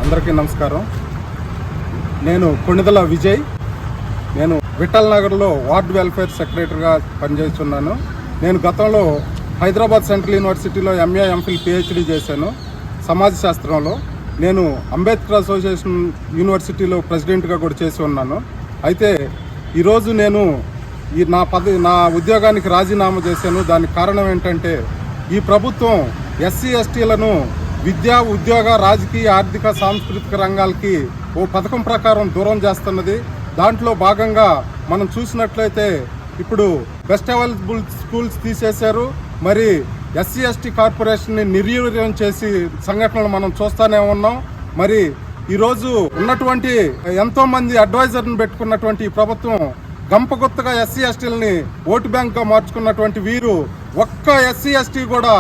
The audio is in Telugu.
అందరికీ నమస్కారం. నేను కొణిదల విజయ్. నేను విఠల్ నగర్లో వార్డ్ వెల్ఫేర్ సెక్రటరీగా పనిచేస్తున్నాను. నేను గతంలో హైదరాబాద్ సెంట్రల్ యూనివర్సిటీలో ఎంఏ ఎంఫిల్ పిహెచ్డి చేశాను సమాజ శాస్త్రంలో. నేను అంబేద్కర్ అసోసియేషన్ యూనివర్సిటీలో ప్రెసిడెంట్గా కూడా చేసి ఉన్నాను. అయితే ఈరోజు నేను నా ఉద్యోగానికి రాజీనామా చేశాను. దానికి కారణం ఏంటంటే ఈ ప్రభుత్వం ఎస్సీ ఎస్టీలను విద్యా, ఉద్యోగ, రాజకీయ, ఆర్థిక, సాంస్కృతిక రంగాలకి ఓ పథకం ప్రకారం దూరం చేస్తున్నది. దాంట్లో భాగంగా మనం చూసినట్లయితే ఇప్పుడు బెస్ట్ అవైలబుల్ స్కూల్స్ తీసేశారు. మరి ఎస్సీ ఎస్టీ కార్పొరేషన్ని నిర్వీర్యం చేసి సంఘటనలు మనం చూస్తూనే ఉన్నాం. మరి ఈరోజు ఉన్నటువంటి ఎంతోమంది అడ్వైజర్ని పెట్టుకున్నటువంటి ఈ ప్రభుత్వం గంపగుత్తగా ఎస్సీ ఎస్టీలని ఓటు బ్యాంక్గా మార్చుకున్నటువంటి వీరు ఒక్క ఎస్సీ ఎస్టీ కూడా